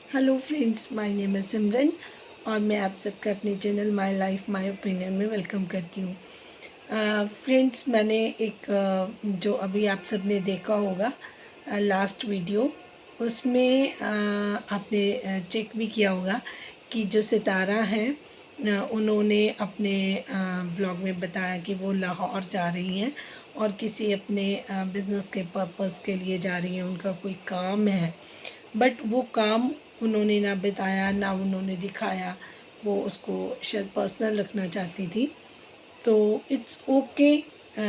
Hello friends, my name है सिमरन और मैं आप सबका अपने channel my life my opinion में वेलकम करती हूँ। फ्रेंड्स, मैंने एक जो अभी आप सब ने देखा होगा लास्ट वीडियो, उसमें आपने चेक भी किया होगा कि जो सितारा हैं उन्होंने अपने ब्लॉग में बताया कि वो लाहौर जा रही हैं और किसी अपने बिज़नेस के पर्पस के लिए जा रही हैं। उनका कोई काम है, बट वो काम उन्होंने ना बताया ना उन्होंने दिखाया। वो उसको शायद पर्सनल रखना चाहती थी, तो इट्स ओके।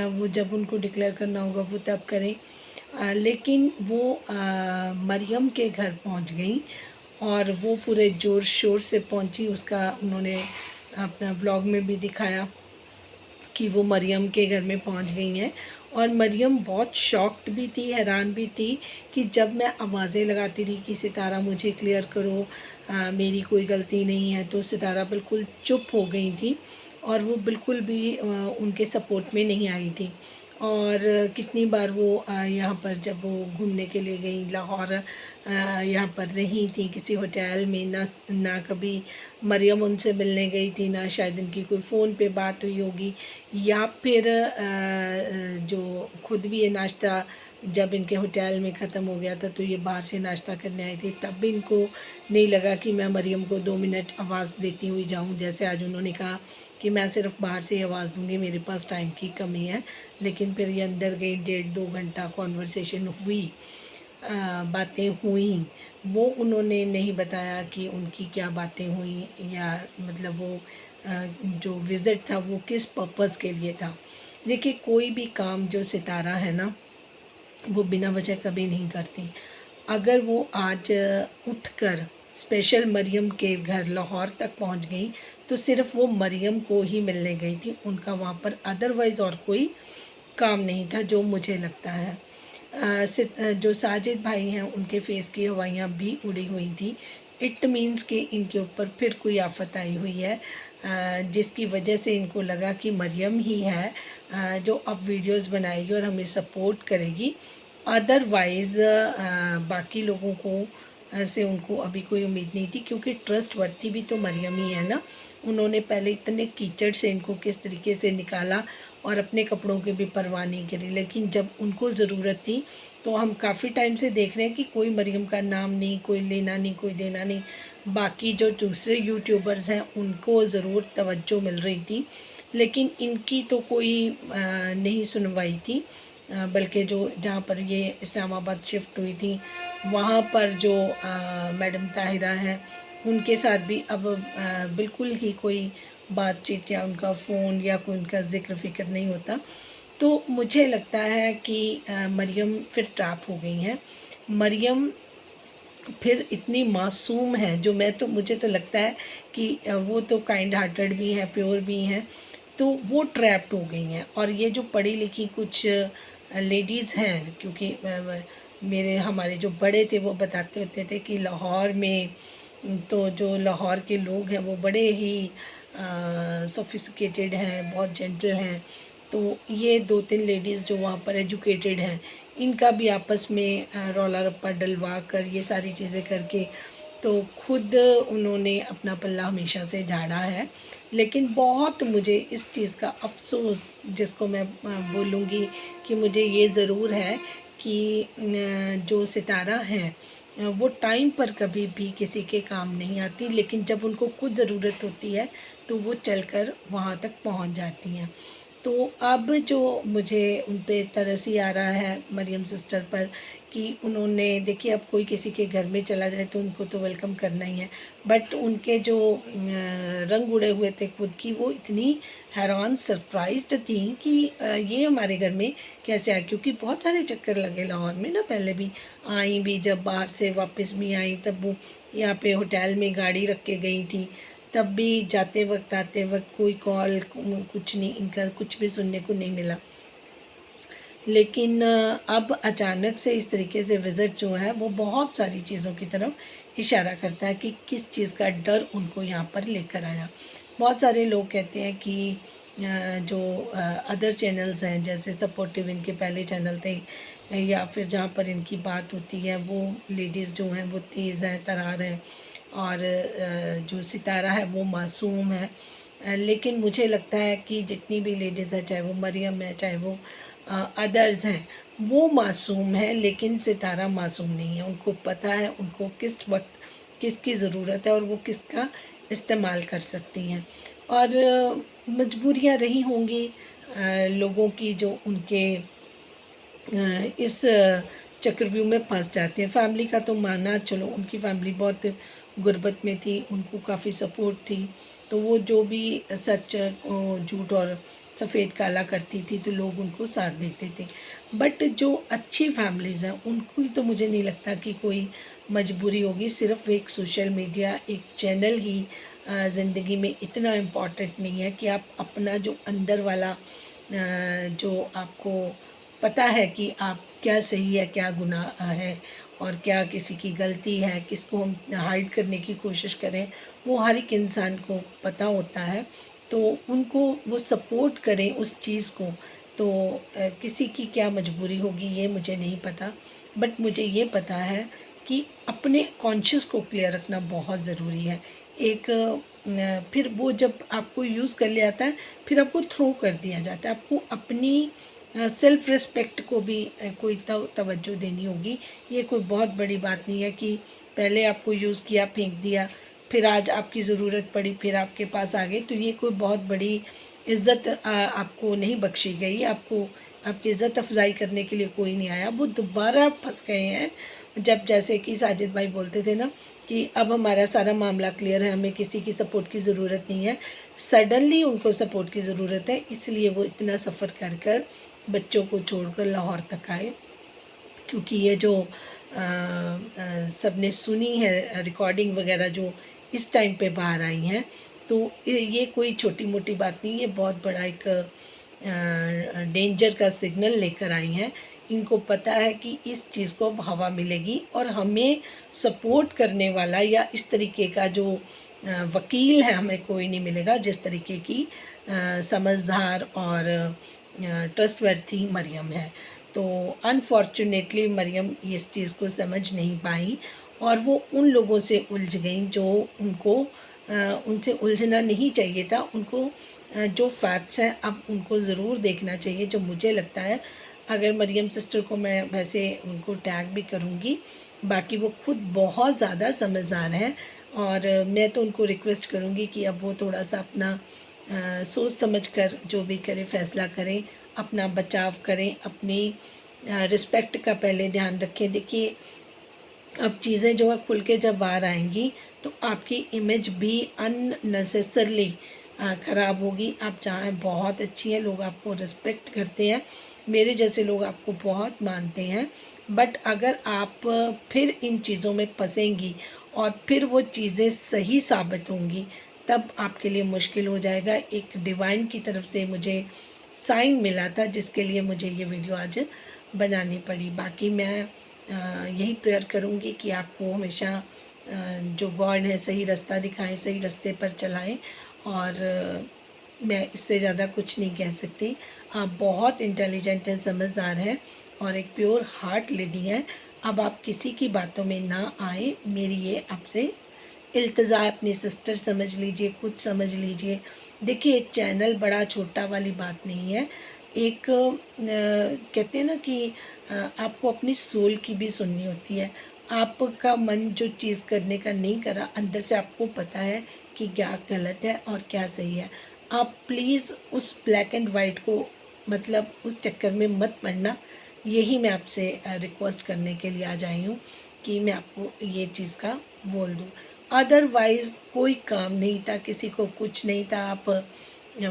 वो जब उनको डिक्लेयर करना होगा वो तब करें। लेकिन वो मरियम के घर पहुंच गई और वो पूरे ज़ोर शोर से पहुंची। उसका उन्होंने अपना व्लॉग में भी दिखाया कि वो मरियम के घर में पहुंच गई हैं। और मरियम बहुत शॉक्ड भी थी, हैरान भी थी कि जब मैं आवाज़ें लगाती रही कि सितारा मुझे क्लियर करो, मेरी कोई गलती नहीं है, तो सितारा बिल्कुल चुप हो गई थी और वो बिल्कुल भी उनके सपोर्ट में नहीं आई थी। और कितनी बार वो यहाँ पर जब वो घूमने के लिए गई लाहौर, यहाँ पर रही थी किसी होटल में, ना कभी मरियम उनसे मिलने गई थी, ना शायद इनकी कोई फ़ोन पे बात हुई होगी, या फिर जो खुद भी ये नाश्ता जब इनके होटल में ख़त्म हो गया था तो ये बाहर से नाश्ता करने आई थी, तब भी इनको नहीं लगा कि मैं मरियम को 2 मिनट आवाज़ देती हुई जाऊं। जैसे आज उन्होंने कहा कि मैं सिर्फ बाहर से ही आवाज़ दूंगी, मेरे पास टाइम की कमी है। लेकिन फिर ये अंदर गई, 1.5-2 घंटा कॉन्वर्सेशन हुई, बातें हुई। वो उन्होंने नहीं बताया कि उनकी क्या बातें हुई, या मतलब वो जो विज़िट था वो किस पर्पज़ के लिए था। देखिए, कोई भी काम जो सितारा है ना, वो बिना वजह कभी नहीं करती। अगर वो आज उठकर स्पेशल मरियम के घर लाहौर तक पहुंच गई, तो सिर्फ वो मरियम को ही मिलने गई थी, उनका वहाँ पर अदरवाइज़ और कोई काम नहीं था, जो मुझे लगता है। जो साजिद भाई हैं उनके फेस की हवाइयाँ भी उड़ी हुई थी। इट मीन्स कि इनके ऊपर फिर कोई आफत आई हुई है, जिसकी वजह से इनको लगा कि मरियम ही है जो अब वीडियोस बनाएगी और हमें सपोर्ट करेगी। अदरवाइज़ बाकी लोगों को से उनको अभी कोई उम्मीद नहीं थी, क्योंकि ट्रस्ट वर्ती भी तो मरियम ही है ना। उन्होंने पहले इतने कीचड़ से इनको किस तरीके से निकाला और अपने कपड़ों की भी परवाह नहीं करी, लेकिन जब उनको ज़रूरत थी तो हम काफ़ी टाइम से देख रहे हैं कि कोई मरियम का नाम नहीं, कोई लेना नहीं, कोई देना नहीं। बाकी जो दूसरे यूट्यूबर्स हैं उनको ज़रूर तवज्जो मिल रही थी, लेकिन इनकी तो कोई नहीं सुनवाई थी। बल्कि जो जहाँ पर ये इस्लामाबाद शिफ्ट हुई थी, वहाँ पर जो मैडम ताहिरा हैं उनके साथ भी अब बिल्कुल ही कोई बातचीत या उनका फ़ोन या कोई उनका ज़िक्र फ़िक्र नहीं होता। तो मुझे लगता है कि मरियम फिर ट्रैप हो गई हैं। मरियम फिर इतनी मासूम है, जो मैं तो मुझे तो लगता है कि वो तो काइंड हार्टेड भी हैं, प्योर भी हैं, तो वो ट्रैप्ड हो गई हैं। और ये जो पढ़ी लिखी कुछ लेडीज़ हैं, क्योंकि मेरे हमारे जो बड़े थे वो बताते होते थे कि लाहौर में तो जो लाहौर के लोग हैं वो बड़े ही सोफिस्टिकेटेड हैं, बहुत जेंटल हैं। तो ये 2-3 लेडीज़ जो वहाँ पर एजुकेटेड हैं, इनका भी आपस में रौला रप्पा डलवा कर, ये सारी चीज़ें करके, तो खुद उन्होंने अपना पल्ला हमेशा से झाड़ा है। लेकिन बहुत मुझे इस चीज़ का अफ़सोस, जिसको मैं बोलूँगी कि मुझे ये ज़रूर है कि जो सितारा हैं वो टाइम पर कभी भी किसी के काम नहीं आती, लेकिन जब उनको खुद ज़रूरत होती है तो वो चलकर वहाँ तक पहुँच जाती हैं। तो अब जो मुझे उन पे तरस ही आ रहा है मरियम सिस्टर पर, कि उन्होंने देखिए, अब कोई किसी के घर में चला जाए तो उनको तो वेलकम करना ही है, बट उनके जो रंग उड़े हुए थे खुद की, वो इतनी हैरान सरप्राइज्ड थी कि ये हमारे घर में कैसे आए। क्योंकि बहुत सारे चक्कर लगे लाहौर में ना, पहले भी आई भी, जब बाहर से वापस भी आई तब वो यहाँ पे होटल में गाड़ी रख के गई थी, तब भी जाते वक्त आते वक्त कोई कॉल कुछ नहीं, इनका कुछ भी सुनने को नहीं मिला। लेकिन अब अचानक से इस तरीके से विज़िट जो है वो बहुत सारी चीज़ों की तरफ इशारा करता है कि किस चीज़ का डर उनको यहाँ पर लेकर आया। बहुत सारे लोग कहते हैं कि जो अदर चैनल्स हैं, जैसे सपोर्टिव इनके पहले चैनल थे, या फिर जहाँ पर इनकी बात होती है वो लेडीज़ जो हैं वो तेज़ हैं, तरार हैं, और जो सितारा है वो मासूम है। लेकिन मुझे लगता है कि जितनी भी लेडीज़ हैं, चाहे वो मरियम है, चाहे वो अदर्स हैं, वो मासूम है, लेकिन सितारा मासूम नहीं है। उनको पता है उनको किस वक्त किसकी ज़रूरत है और वो किसका इस्तेमाल कर सकती हैं। और मजबूरियाँ रही होंगी लोगों की, जो उनके इस चक्रव्यूह में फंस जाते हैं। फैमिली का तो माना, चलो उनकी फैमिली बहुत गुर्बत में थी, उनको काफ़ी सपोर्ट थी, तो वो जो भी सच झूठ और सफ़ेद काला करती थी तो लोग उनको साथ देते थे। बट जो अच्छी फैमिलीज़ हैं उनको ही तो मुझे नहीं लगता कि कोई मजबूरी होगी। सिर्फ एक सोशल मीडिया, एक चैनल ही ज़िंदगी में इतना इम्पोर्टेंट नहीं है कि आप अपना जो अंदर वाला जो आपको पता है कि आप क्या सही है, क्या गुनाह है और क्या किसी की गलती है, किसको हम हाइड करने की कोशिश करें, वो हर एक इंसान को पता होता है। तो उनको वो सपोर्ट करें उस चीज़ को, तो किसी की क्या मजबूरी होगी ये मुझे नहीं पता। बट मुझे ये पता है कि अपने कॉन्शियस को क्लियर रखना बहुत ज़रूरी है। एक फिर वो जब आपको यूज़ कर लिया जाता है, फिर आपको थ्रो कर दिया जाता है। आपको अपनी सेल्फ़ रिस्पेक्ट को भी कोई तवज्जो देनी होगी। ये कोई बहुत बड़ी बात नहीं है कि पहले आपको यूज़ किया, फेंक दिया, फिर आज आपकी ज़रूरत पड़ी, फिर आपके पास आ गई, तो ये कोई बहुत बड़ी इज़्ज़त आपको नहीं बख्शी गई। आपको आपकी इज़्ज़त अफ़ज़ाई करने के लिए कोई नहीं आया। वो दोबारा फँस गए हैं, जब जैसे कि साजिद भाई बोलते थे ना कि अब हमारा सारा मामला क्लियर है, हमें किसी की सपोर्ट की ज़रूरत नहीं है। सडनली उनको सपोर्ट की ज़रूरत है, इसलिए वो इतना सफ़र कर कर बच्चों को छोड़कर लाहौर तक आए। क्योंकि ये जो सबने सुनी है रिकॉर्डिंग वगैरह जो इस टाइम पे बाहर आई हैं, तो ये कोई छोटी मोटी बात नहीं, ये बहुत बड़ा एक डेंजर का सिग्नल लेकर आई हैं। इनको पता है कि इस चीज़ को अब हवा मिलेगी और हमें सपोर्ट करने वाला या इस तरीके का जो वकील है हमें कोई नहीं मिलेगा, जिस तरीके की समझदार और ट्रस्टवर्थी मरियम है। तो अनफॉर्चुनेटली मरियम इस चीज़ को समझ नहीं पाई और वो उन लोगों से उलझ गई जो उनको उनसे उलझना नहीं चाहिए था। उनको जो फैक्ट्स हैं अब उनको ज़रूर देखना चाहिए। जो मुझे लगता है, अगर मरियम सिस्टर को मैं वैसे उनको टैग भी करूँगी, बाकी वो खुद बहुत ज़्यादा समझदार हैं और मैं तो उनको रिक्वेस्ट करूँगी कि अब वो थोड़ा सा अपना सोच समझ कर जो भी करें फ़ैसला करें, अपना बचाव करें, अपनी रिस्पेक्ट का पहले ध्यान रखें। देखिए, अब चीज़ें जो है खुल के जब बाहर आएंगी तो आपकी इमेज भी अननेसेसरली ख़राब होगी। आप चाहें बहुत अच्छी हैं, लोग आपको रिस्पेक्ट करते हैं, मेरे जैसे लोग आपको बहुत मानते हैं, बट अगर आप फिर इन चीज़ों में फंसेंगी और फिर वो चीज़ें सही साबित होंगी, तब आपके लिए मुश्किल हो जाएगा। एक डिवाइन की तरफ से मुझे साइन मिला था, जिसके लिए मुझे ये वीडियो आज बनानी पड़ी। बाकी मैं यही प्रेयर करूँगी कि आपको हमेशा जो गॉड है सही रास्ता दिखाएं, सही रास्ते पर चलाएं। और मैं इससे ज़्यादा कुछ नहीं कह सकती। आप बहुत इंटेलिजेंट हैं, समझदार हैं और एक प्योर हार्ट लेडी हैं। अब आप किसी की बातों में ना आए, मेरी ये आपसे इल्तिजा। अपनी सिस्टर समझ लीजिए, कुछ समझ लीजिए। देखिए, चैनल बड़ा छोटा वाली बात नहीं है। एक कहते हैं ना कि आपको अपनी सोल की भी सुननी होती है। आपका मन जो चीज़ करने का नहीं करा, अंदर से आपको पता है कि क्या गलत है और क्या सही है। आप प्लीज़ उस ब्लैक एंड वाइट को, मतलब उस चक्कर में मत पड़ना। यही मैं आपसे रिक्वेस्ट करने के लिए आज आई हूँ कि मैं आपको ये चीज़ का बोल दूँ। अदरवाइज़ कोई काम नहीं था, किसी को कुछ नहीं था। आप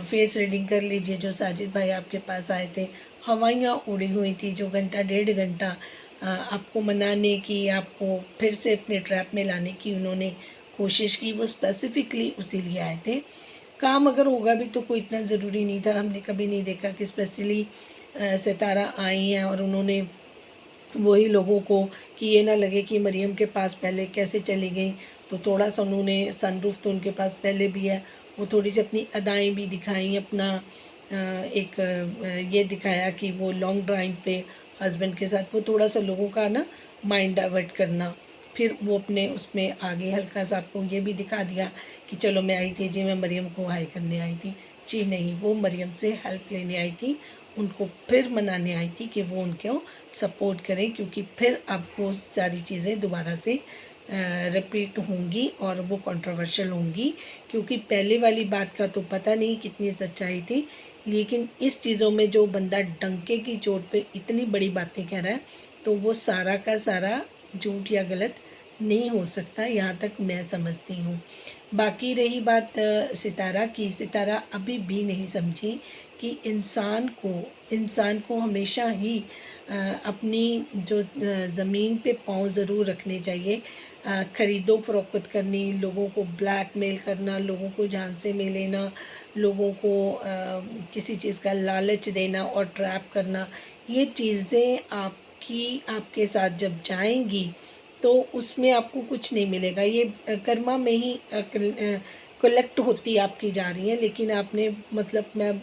फेस रीडिंग कर लीजिए। जो साजिद भाई आपके पास आए थे, हवाइयाँ उड़ी हुई थी, जो घंटा डेढ़ घंटा आपको मनाने की, आपको फिर से अपने ट्रैप में लाने की उन्होंने कोशिश की, वो स्पेसिफिकली उसी लिए आए थे। काम अगर होगा भी तो कोई इतना ज़रूरी नहीं था। हमने कभी नहीं देखा कि स्पेशली सितारा आई हैं और उन्होंने वही लोगों को, कि ये ना लगे कि मरियम के पास पहले कैसे चली गई, तो थोड़ा सा उन्होंने सनरूफ तो उनके पास पहले भी है, वो थोड़ी सी अपनी अदाएँ भी दिखाई, अपना एक ये दिखाया कि वो लॉन्ग ड्राइव पे हस्बैंड के साथ, वो थोड़ा सा लोगों का ना माइंड डाइवर्ट करना। फिर वो अपने उसमें आगे हल्का सा आपको ये भी दिखा दिया कि चलो मैं आई थी जी, मैं मरियम को हाई करने आई थी। जी नहीं, वो मरियम से हेल्प लेने आई थी, उनको फिर मनाने आई थी कि वो उनको सपोर्ट करें, क्योंकि फिर अब वो सारी चीज़ें दोबारा से रिपीट होंगी और वो कंट्रोवर्शियल होंगी। क्योंकि पहले वाली बात का तो पता नहीं कितनी सच्चाई थी, लेकिन इस चीज़ों में जो बंदा डंके की चोट पे इतनी बड़ी बातें कह रहा है, तो वो सारा का सारा झूठ या गलत नहीं हो सकता, यहाँ तक मैं समझती हूँ। बाकी रही बात सितारा की, सितारा अभी भी नहीं समझी कि इंसान को हमेशा ही अपनी जो ज़मीन पे पाँव ज़रूर रखने चाहिए। ख़रीदो फरोख्त करनी, लोगों को ब्लैकमेल करना, लोगों को झांसे में लेना, लोगों को किसी चीज़ का लालच देना और ट्रैप करना, ये चीज़ें आपके साथ जब जाएंगी तो उसमें आपको कुछ नहीं मिलेगा। ये कर्मा में ही कलेक्ट होती आपकी जा रही है। लेकिन आपने, मतलब मैं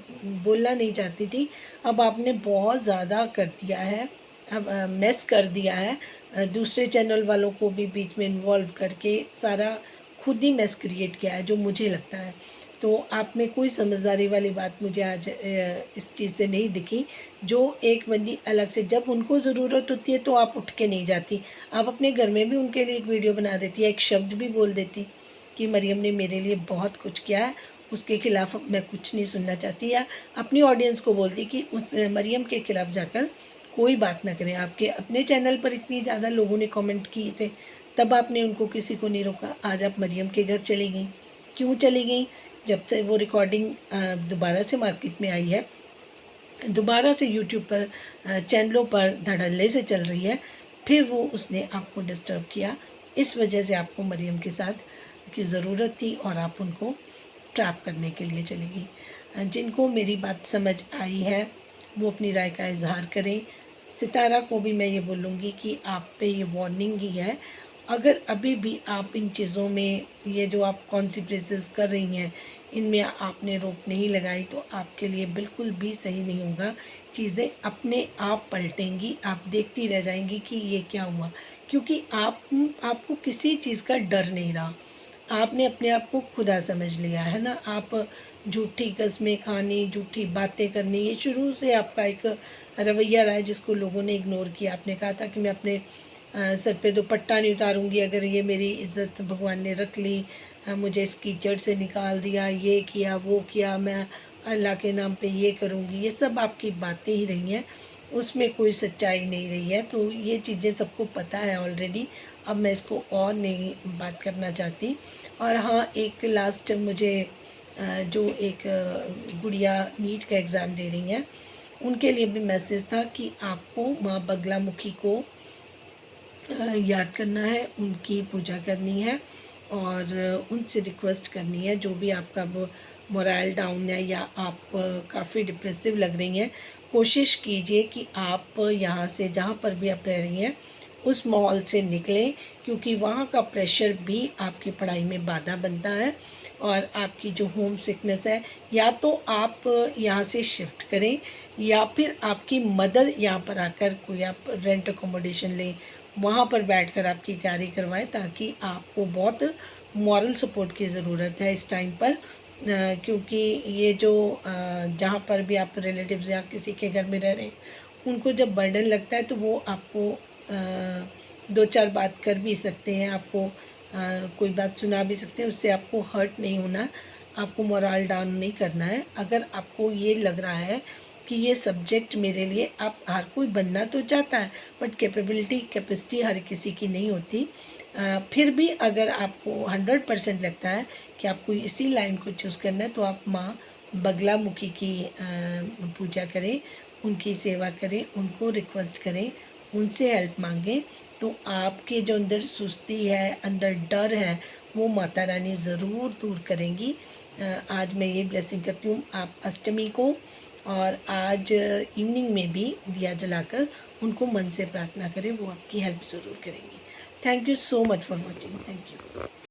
बोलना नहीं चाहती थी, अब आपने बहुत ज़्यादा कर दिया है, अब मेस कर दिया है। दूसरे चैनल वालों को भी बीच में इन्वॉल्व करके सारा खुद ही मेस क्रिएट किया है, जो मुझे लगता है। तो आप में कोई समझदारी वाली बात मुझे आज इस चीज़ से नहीं दिखी। जो एक बंदी अलग से, जब उनको ज़रूरत होती है तो आप उठ के नहीं जाती, आप अपने घर में भी उनके लिए एक वीडियो बना देती है, एक शब्द भी बोल देती कि मरियम ने मेरे लिए बहुत कुछ किया है, उसके खिलाफ मैं कुछ नहीं सुनना चाहती, या अपनी ऑडियंस को बोलती कि उस मरियम के खिलाफ जाकर कोई बात ना करें। आपके अपने चैनल पर इतनी ज़्यादा लोगों ने कमेंट किए थे, तब आपने उनको किसी को नहीं रोका। आज आप मरियम के घर चली गई, क्यों चली गई? जब से वो रिकॉर्डिंग दोबारा से मार्केट में आई है, दोबारा से यूट्यूब पर चैनलों पर धड़ल्ले से चल रही है, फिर वो उसने आपको डिस्टर्ब किया। इस वजह से आपको मरियम के साथ की ज़रूरत थी और आप उनको ट्रैप करने के लिए चली गई। जिनको मेरी बात समझ आई है वो अपनी राय का इजहार करें। सितारा को भी मैं ये बोलूँगी कि आप पे ये वार्निंग ही है, अगर अभी भी आप इन चीज़ों में, ये जो आप कॉन्सिक्वेंसेस कर रही हैं, इनमें आपने रोक नहीं लगाई तो आपके लिए बिल्कुल भी सही नहीं होगा। चीज़ें अपने आप पलटेंगी, आप देखती रह जाएंगी कि ये क्या हुआ, क्योंकि आपको किसी चीज़ का डर नहीं रहा। आपने अपने आप को खुदा समझ लिया है ना। आप झूठी कस्में खानी, झूठी बातें करनी, ये शुरू से आपका एक रवैया रहा है, जिसको लोगों ने इग्नोर किया। आपने कहा था कि मैं अपने सर पे दुपट्टा नहीं उतारूंगी अगर ये मेरी इज़्ज़त भगवान ने रख ली, मुझे इस कीचड़ से निकाल दिया, ये किया वो किया, मैं अल्लाह के नाम पे ये करूँगी। ये सब आपकी बातें ही रही हैं, उसमें कोई सच्चाई नहीं रही है। तो ये चीज़ें सबको पता है ऑलरेडी, अब मैं इसको और नहीं बात करना चाहती। और हाँ, एक लास्ट मुझे जो एक गुड़िया नीट का एग्ज़ाम दे रही हैं, उनके लिए भी मैसेज था कि आपको माँ बगलामुखी को याद करना है, उनकी पूजा करनी है और उनसे रिक्वेस्ट करनी है। जो भी आपका वो मोरल डाउन है या आप काफ़ी डिप्रेसिव लग रही हैं, कोशिश कीजिए कि आप यहाँ से, जहाँ पर भी आप रह रही हैं, उस माहौल से निकलें, क्योंकि वहाँ का प्रेशर भी आपकी पढ़ाई में बाधा बनता है। और आपकी जो होम सिकनेस है, या तो आप यहाँ से शिफ्ट करें या फिर आपकी मदर यहाँ पर आकर कोई आप रेंट अकोमोडेशन लें, वहाँ पर बैठकर आपकी तैयारी करवाएं, ताकि आपको बहुत मॉरल सपोर्ट की ज़रूरत है इस टाइम पर। क्योंकि ये जो जहाँ पर भी आप रिलेटिव्स या किसी के घर में रह रहे हैं, उनको जब बर्डन लगता है तो वो आपको दो चार बात कर भी सकते हैं, आपको कोई बात सुना भी सकते हैं, उससे आपको हर्ट नहीं होना, आपको मोरल डाउन नहीं करना है। अगर आपको ये लग रहा है कि ये सब्जेक्ट मेरे लिए, आप हर कोई बनना तो चाहता है, बट कैपेसिटी हर किसी की नहीं होती। फिर भी अगर आपको 100% लगता है कि आपको इसी लाइन को चूज़ करना है, तो आप माँ बगलामुखी की पूजा करें, उनकी सेवा करें, उनको रिक्वेस्ट करें, उनसे हेल्प मांगें। तो आपके जो अंदर सुस्ती है, अंदर डर है, वो माता रानी ज़रूर दूर करेंगी। आज मैं ये ब्लेसिंग करती हूँ आप अष्टमी को, और आज इवनिंग में भी दिया जलाकर उनको मन से प्रार्थना करें, वो आपकी हेल्प ज़रूर करेंगी। Thank you so much for watching. Thank you.